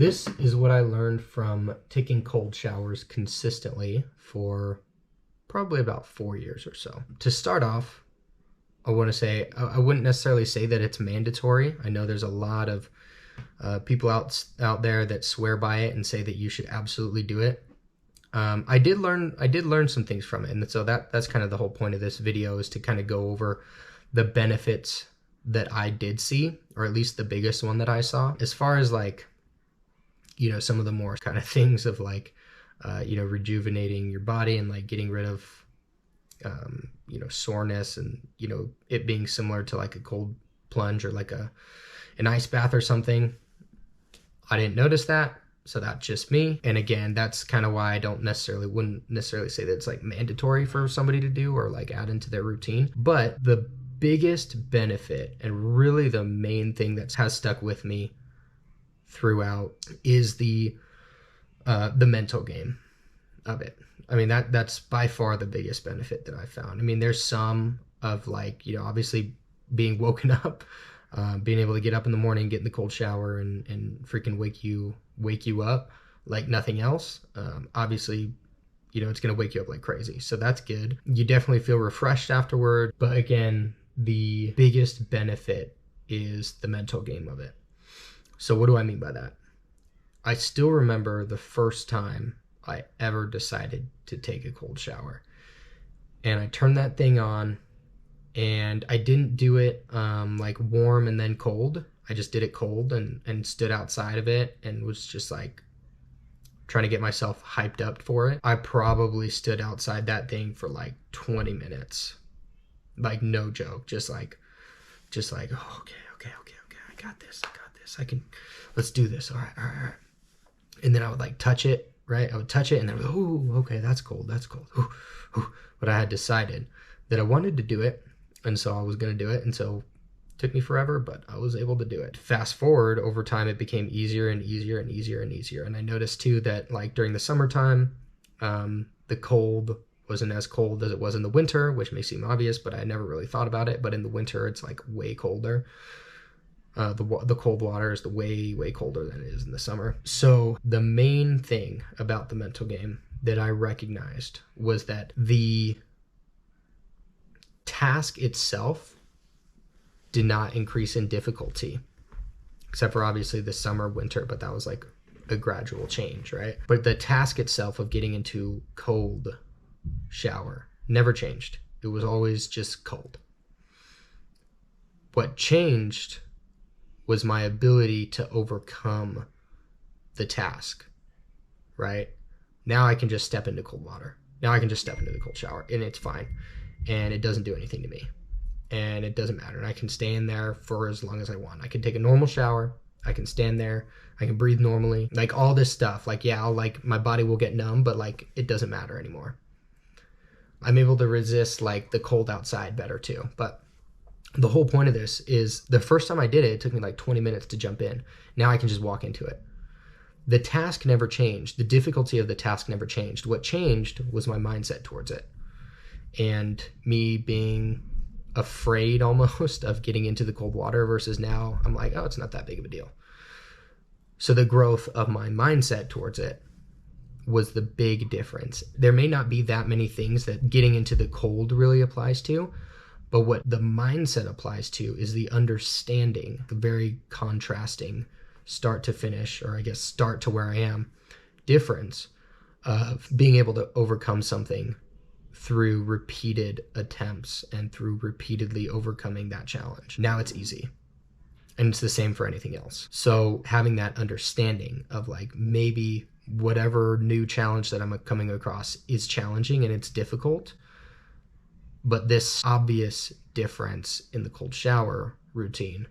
This is what I learned from taking cold showers consistently for probably about 4 years or so. To start off, I want to say I wouldn't necessarily say that it's mandatory. I know there's a lot of people out there that swear by it and say that you should absolutely do it. I did learn some things from it, and so that's kind of the whole point of this video, is to kind of go over the benefits that I did see, or at least the biggest one that I saw. As far as like, some of the more kind of things of like, rejuvenating your body and like getting rid of, soreness, and, it being similar to like a cold plunge or like an ice bath or something. I didn't notice that. So that's just me. And again, that's kind of why I wouldn't necessarily say that it's like mandatory for somebody to do or like add into their routine. But the biggest benefit, and really the main thing that has stuck with me throughout, is the mental game of it. I mean, that's by far the biggest benefit that I found. I mean, there's some of like, obviously being woken up, being able to get up in the morning, get in the cold shower and freaking wake you up like nothing else. Obviously, it's going to wake you up like crazy. So that's good. You definitely feel refreshed afterward. But again, the biggest benefit is the mental game of it. So what do I mean by that? I still remember the first time I ever decided to take a cold shower. And I turned that thing on, and I didn't do it like warm and then cold. I just did it cold and stood outside of it and was just like trying to get myself hyped up for it. I probably stood outside that thing for like 20 minutes. Like, no joke. Just like, oh, okay. I got this. Let's do this. All right. And then I would like touch it, right? I would touch it and then, ooh, okay, that's cold. Ooh. But I had decided that I wanted to do it. And so I was going to do it. And so it took me forever, but I was able to do it. Fast forward, over time, it became easier and easier and easier and easier. And I noticed too that like during the summertime, the cold wasn't as cold as it was in the winter, which may seem obvious, but I never really thought about it. But in the winter, it's like way colder. The cold water is way colder than it is in the summer. So the main thing about the mental game that I recognized was that the task itself did not increase in difficulty, except for obviously the summer, winter, but that was like a gradual change, right? But the task itself of getting into cold shower never changed. It was always just cold. What changed was my ability to overcome the task, right? Now I can just step into cold water. Now I can just step into the cold shower and it's fine. And it doesn't do anything to me. And it doesn't matter. And I can stay in there for as long as I want. I can take a normal shower. I can stand there. I can breathe normally. Like all this stuff. Like, yeah, my body will get numb, but like it doesn't matter anymore. I'm able to resist like the cold outside better too. But the whole point of this is the first time I did it, it took me like 20 minutes to jump in. Now I can just walk into it. The task never changed. The difficulty of the task never changed. What changed was my mindset towards it. And me being afraid almost of getting into the cold water versus now I'm like, oh, it's not that big of a deal. So the growth of my mindset towards it was the big difference. There may not be that many things that getting into the cold really applies to, but what the mindset applies to is the understanding, the very contrasting start to finish, or I guess start to where I am, difference of being able to overcome something through repeated attempts and through repeatedly overcoming that challenge. Now it's easy. And it's the same for anything else. So having that understanding of like maybe whatever new challenge that I'm coming across is challenging and it's difficult, but this obvious difference in the cold shower routine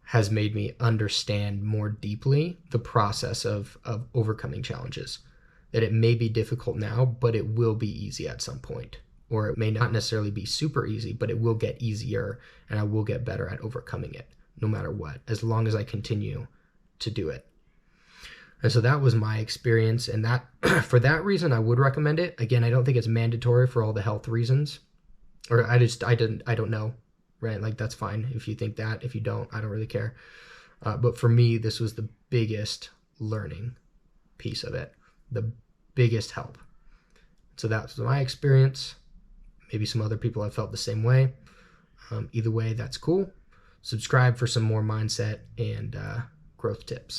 has made me understand more deeply the process of overcoming challenges. That it may be difficult now, but it will be easy at some point. Or it may not necessarily be super easy, but it will get easier and I will get better at overcoming it no matter what, as long as I continue to do it. And so that was my experience, and that for that reason I would recommend it. Again, I don't think it's mandatory for all the health reasons, or I don't know, right? Like that's fine if you think that. If you don't, I don't really care. But for me, this was the biggest learning piece of it, the biggest help. So that's my experience. Maybe some other people have felt the same way. Either way, that's cool. Subscribe for some more mindset and growth tips.